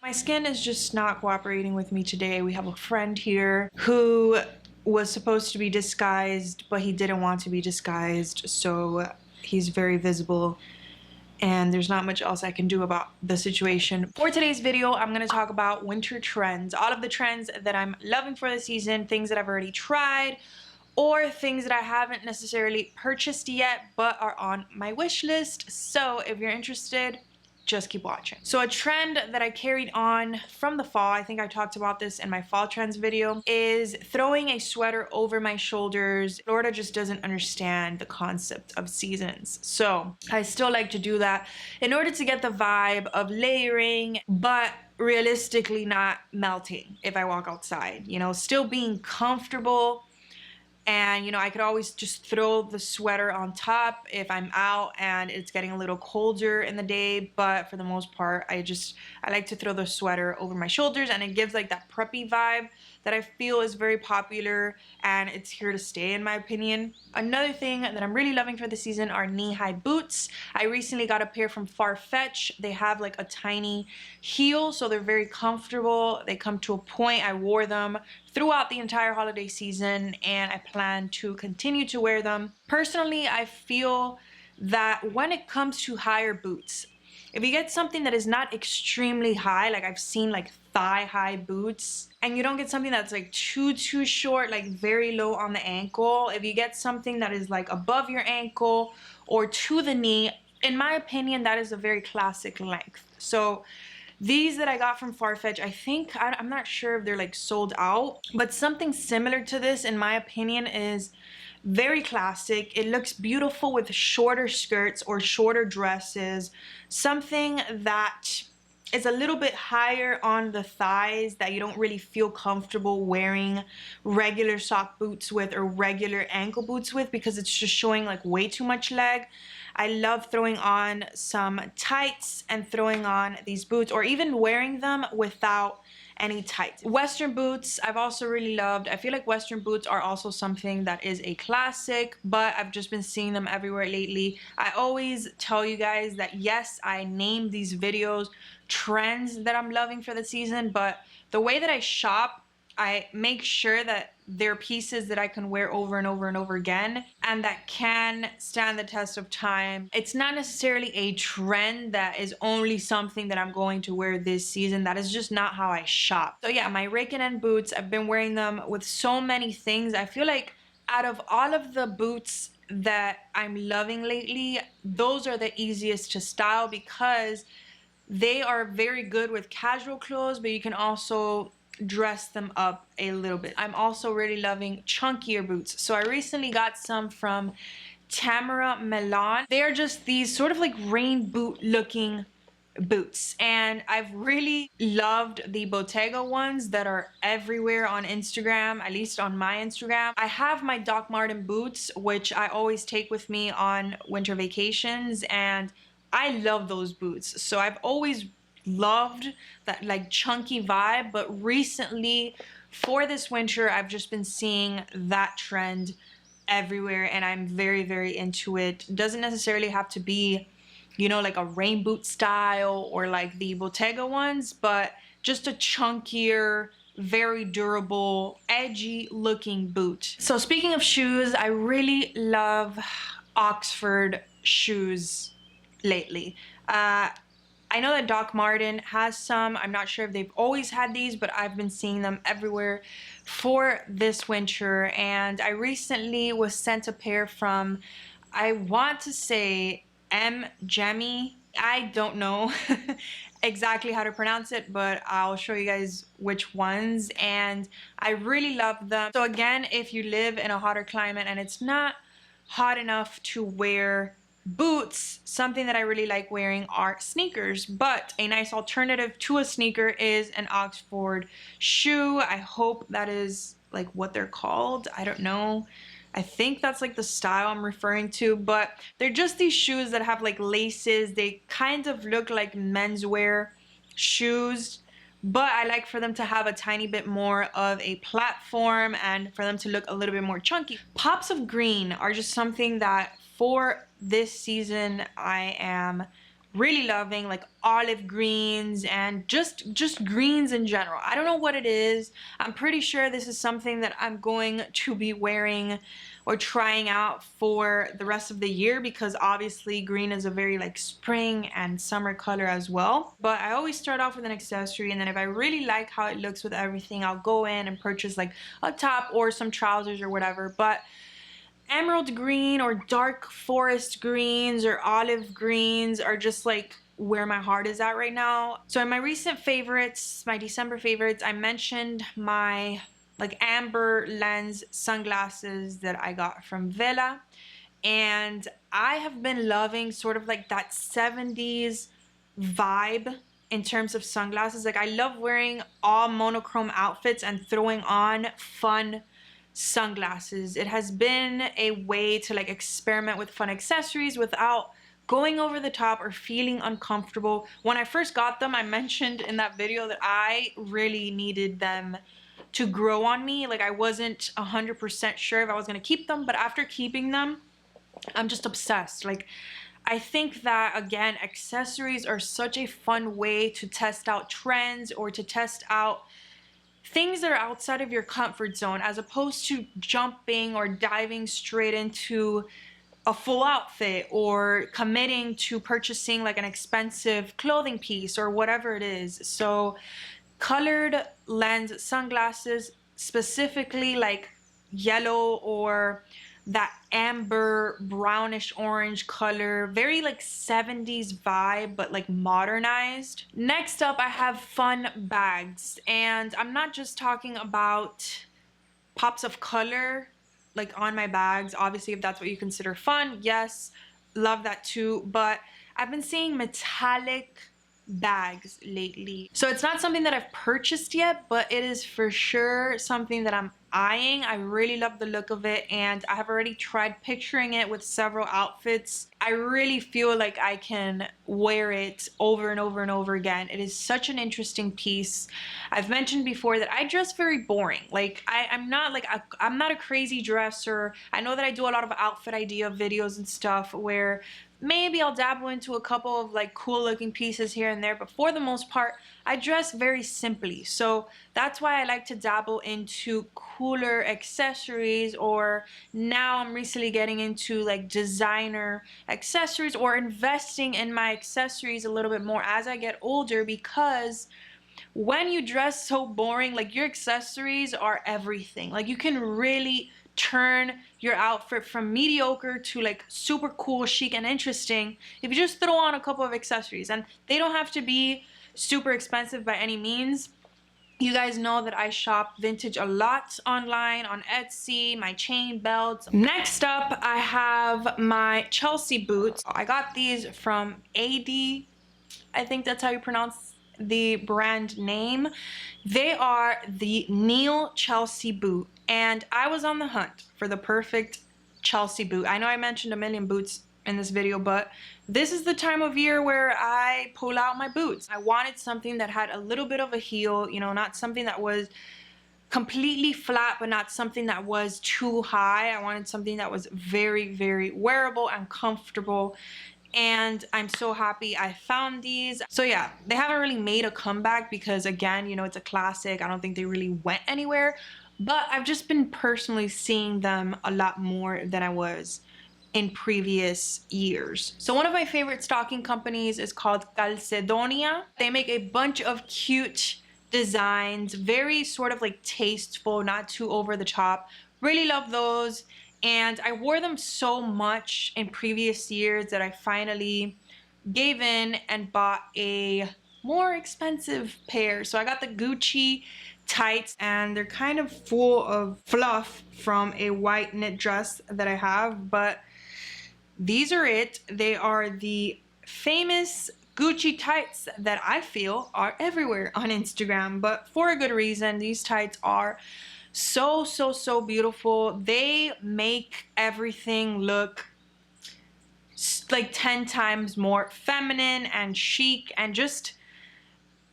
My skin is just not cooperating with me today. We have a friend here who was supposed to be disguised, but he didn't want to be disguised, so he's very visible and there's not much else I can do about the situation. For today's video, I'm gonna talk about winter trends, all of the trends that I'm loving for the season, things that I've already tried, or things that I haven't necessarily purchased yet but are on my wish list. So if you're interested, just keep watching. So a trend that I carried on from the fall, I think I talked about this in my fall trends video, is throwing a sweater over my shoulders. Florida just doesn't understand the concept of seasons. So I still like to do that in order to get the vibe of layering, but realistically not melting if I walk outside, you know, still being comfortable. And, you know, I could always just throw the sweater on top if I'm out and it's getting a little colder in the day. But for the most part, I like to throw the sweater over my shoulders, and it gives like that preppy vibe that I feel is very popular, and it's here to stay in my opinion. Another thing that I'm really loving for the season are knee-high boots. I recently got a pair from Farfetch. They have like a tiny heel, so they're very comfortable. They come to a point. I wore them throughout the entire holiday season, and I plan to continue to wear them. Personally, I feel that when it comes to higher boots, if you get something that is not extremely high, like I've seen like thigh-high boots, and you don't get something that's like too short, like very low on the ankle, if you get something that is like above your ankle or to the knee, in my opinion, that is a very classic length. So these that I got from Farfetch, I think, I'm not sure if they're like sold out, but something similar to this, in my opinion, is very classic. It looks beautiful with shorter skirts or shorter dresses, something that is a little bit higher on the thighs that you don't really feel comfortable wearing regular sock boots with or regular ankle boots with, because it's just showing like way too much leg. I love throwing on some tights and throwing on these boots, or even wearing them without any tights. Western boots I've also really loved. I feel like Western boots are also something that is a classic, but I've just been seeing them everywhere lately. I always tell you guys that yes, I name these videos trends that I'm loving for the season, but the way that I shop, I make sure that they're pieces that I can wear over and over and over again, and that can stand the test of time. It's not necessarily a trend that is only something that I'm going to wear this season. That is just not how I shop. So yeah, my rake and end boots, I've been wearing them with so many things. I feel like out of all of the boots that I'm loving lately, those are the easiest to style, because they are very good with casual clothes, but you can also dress them up a little bit. I'm also really loving chunkier boots. So I recently got some from Tamara Milan. They are just these sort of like rain boot looking boots, and I've really loved the Bottega ones that are everywhere on Instagram, at least on my Instagram. I have my Doc Marten boots, which I always take with me on winter vacations, and I love those boots. So I've always loved that like chunky vibe, but recently for this winter I've just been seeing that trend everywhere, and I'm very into it. Doesn't necessarily have to be, you know, like a rain boot style or like the Bottega ones, but just a chunkier, very durable, edgy looking boot. So speaking of shoes, I really love Oxford shoes lately. I know that Doc Marten has some. I'm not sure if they've always had these, but I've been seeing them everywhere for this winter. And I recently was sent a pair from, I want to say, Gemary. I don't know exactly how to pronounce it, but I'll show you guys which ones, and I really love them. So again, if you live in a hotter climate and it's not hot enough to wear boots, something that I really like wearing are sneakers, but a nice alternative to a sneaker is an Oxford shoe. I hope that is like what they're called. I don't know. I think that's like the style I'm referring to, but they're just these shoes that have like laces. They kind of look like menswear shoes, but I like for them to have a tiny bit more of a platform and for them to look a little bit more chunky. Pops of green are just something that for this season I am really loving, like olive greens and just greens in general. I don't know what it is. I'm pretty sure this is something that I'm going to be wearing or trying out for the rest of the year, because obviously green is a very like spring and summer color as well. But I always start off with an accessory, and then if I really like how it looks with everything, I'll go in and purchase like a top or some trousers or whatever. But emerald green or dark forest greens or olive greens are just like where my heart is at right now. So in my recent favorites, my December favorites, I mentioned my like amber lens sunglasses that I got from Vehla, and I have been loving sort of like that 70s vibe in terms of sunglasses. Like I love wearing all monochrome outfits and throwing on fun sunglasses. It has been a way to like experiment with fun accessories without going over the top or feeling uncomfortable. When I first got them, I mentioned in that video that I really needed them to grow on me. Like I wasn't 100% sure if I was gonna keep them, but after keeping them, I'm just obsessed. Like I think that, again, accessories are such a fun way to test out trends or to test out things that are outside of your comfort zone, as opposed to jumping or diving straight into a full outfit or committing to purchasing like an expensive clothing piece or whatever it is. So colored lens sunglasses, specifically like yellow or that amber brownish orange color, very like 70s vibe but like modernized. Next up, I have fun bags, and I'm not just talking about pops of color like on my bags. Obviously, if that's what you consider fun, yes, love that too, but I've been seeing metallic bags lately. So it's not something that I've purchased yet, but it is for sure something that I'm eyeing. I really love the look of it, and I have already tried picturing it with several outfits. I really feel like I can wear it over and over and over again. It is such an interesting piece. I've mentioned before that I dress very boring. Like I'm not a crazy dresser. I know that I do a lot of outfit idea videos and stuff where maybe I'll dabble into a couple of like cool looking pieces here and there, but for the most part, I dress very simply. So that's why I like to dabble into cooler accessories, or now I'm recently getting into like designer accessories or investing in my accessories a little bit more as I get older, because when you dress so boring, like your accessories are everything. Like you can really turn your outfit from mediocre to like super cool, chic, and interesting if you just throw on a couple of accessories. And they don't have to be super expensive by any means. You guys know that I shop vintage a lot online, on Etsy, my chain belts. Next up, I have my Chelsea boots. I got these from AD, I think that's how you pronounce the brand name. They are the Neil Chelsea boot, and I was on the hunt for the perfect Chelsea boot. I know I mentioned a million boots in this video, but this is the time of year where I pull out my boots. I wanted something that had a little bit of a heel, you know, not something that was completely flat, but not something that was too high. I wanted something that was very, very wearable and comfortable, and I'm so happy I found these. So yeah, they haven't really made a comeback because, again, you know, it's a classic. I don't think they really went anywhere, but I've just been personally seeing them a lot more than I was in previous years. So one of my favorite stocking companies is called Calzedonia. They make a bunch of cute designs, very sort of like tasteful, not too over the top. Really love those. And I wore them so much in previous years that I finally gave in and bought a more expensive pair. So I got the Gucci tights, and they're kind of full of fluff from a white knit dress that I have, but these are it. They are the famous Gucci tights that I feel are everywhere on Instagram, but for a good reason. These tights are so beautiful. They make everything look like 10 times more feminine and chic, and just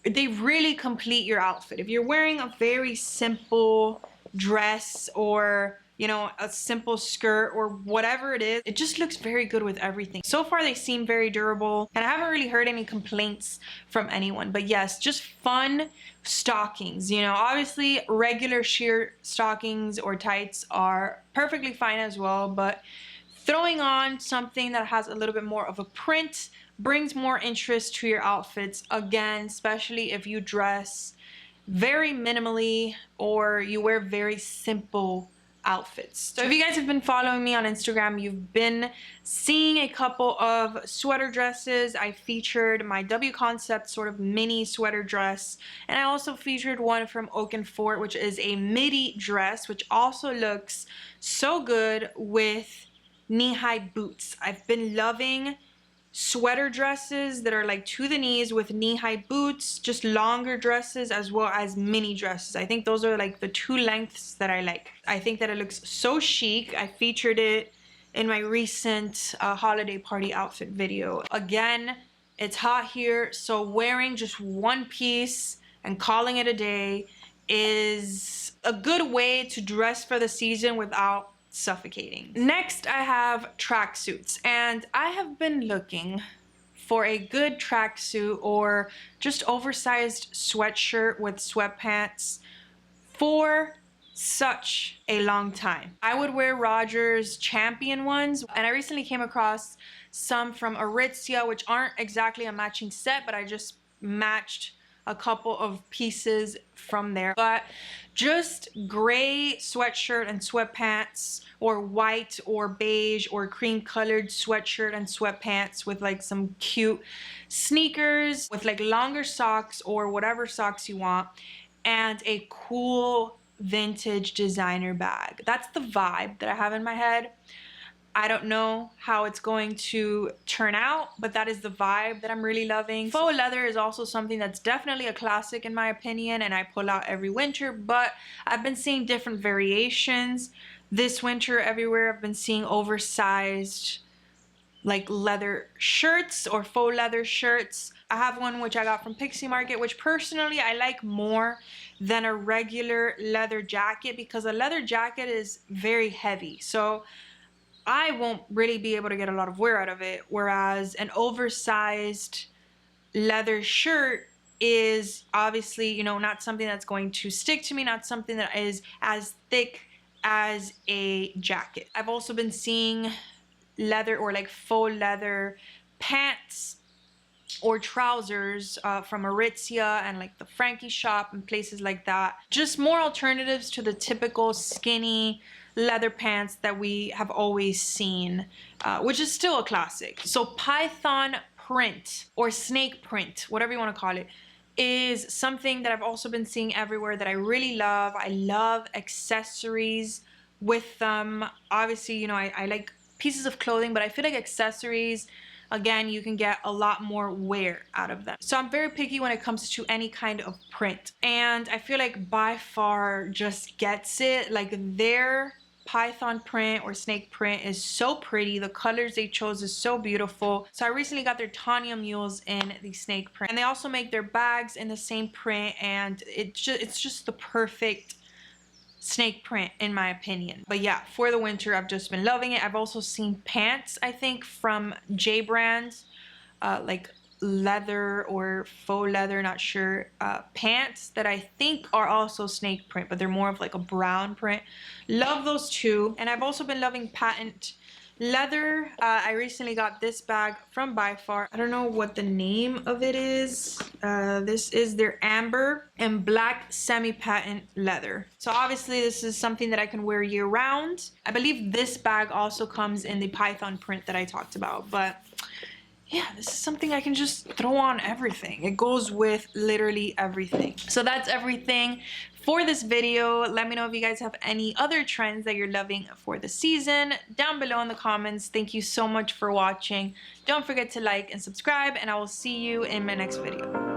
they really complete your outfit. If you're wearing a very simple dress, or you know, a simple skirt or whatever it is. It just looks very good with everything. So far they seem very durable and I haven't really heard any complaints from anyone. But yes, just fun stockings. You know, obviously regular sheer stockings or tights are perfectly fine as well, but throwing on something that has a little bit more of a print brings more interest to your outfits, again, especially if you dress very minimally or you wear very simple outfits. So if you guys have been following me on Instagram, you've been seeing a couple of sweater dresses. I featured my W Concept sort of mini sweater dress, and I also featured one from Oak and Fort, which is a midi dress, which also looks so good with knee-high boots. I've been loving sweater dresses that are like to the knees with knee-high boots, just longer dresses as well as mini dresses. I think those are like the two lengths that I like. I think that it looks so chic. I featured it in my recent holiday party outfit video. Again, it's hot here, so wearing just one piece and calling it a day is a good way to dress for the season without suffocating. Next, I have tracksuits, and I have been looking for a good tracksuit or just oversized sweatshirt with sweatpants for such a long time. I would wear Rogers Champion ones, and I recently came across some from Aritzia, which aren't exactly a matching set, but I just matched a couple of pieces from there. But just gray sweatshirt and sweatpants, or white or beige or cream colored sweatshirt and sweatpants with like some cute sneakers with like longer socks or whatever socks you want, and a cool vintage designer bag. That's the vibe that I have in my head. I don't know how it's going to turn out, but that is the vibe that I'm really loving. Faux leather is also something that's definitely a classic in my opinion, and I pull out every winter, but I've been seeing different variations. This winter everywhere I've been seeing oversized like leather shirts or faux leather shirts. I have one which I got from Pixie Market, which personally I like more than a regular leather jacket because a leather jacket is very heavy. So I won't really be able to get a lot of wear out of it, whereas an oversized leather shirt is obviously, you know, not something that's going to stick to me, not something that is as thick as a jacket. I've also been seeing leather or like faux leather pants or trousers from Aritzia and like the Frankie shop and places like that. Just more alternatives to the typical skinny leather pants that we have always seen, which is still a classic. So python print or snake print, whatever you want to call it, is something that I've also been seeing everywhere that I really love. I love accessories with them. Obviously, you know, I like pieces of clothing, but I feel like accessories, again, you can get a lot more wear out of them. So I'm very picky when it comes to any kind of print. And I feel like By Far just gets it. Like their python print or snake print is so pretty. The colors they chose is so beautiful. So I recently got their Tanya mules in the snake print. And they also make their bags in the same print, and it's just the perfect snake print in my opinion. But yeah, for the winter I've just been loving it. I've also seen pants, I think from J brands, like leather or faux leather, not sure, pants that I think are also snake print, but they're more of like a brown print. Love those too. And I've also been loving patent leather. I recently got this bag from By Far. I don't know what the name of it is. This is their amber and black semi-patent leather. So obviously this is something that I can wear year round. I believe this bag also comes in the python print that I talked about, but yeah, this is something I can just throw on everything. It goes with literally everything. So that's everything for this video. Let me know if you guys have any other trends that you're loving for the season down below in the comments. Thank you so much for watching. Don't forget to like and subscribe, and I will see you in my next video.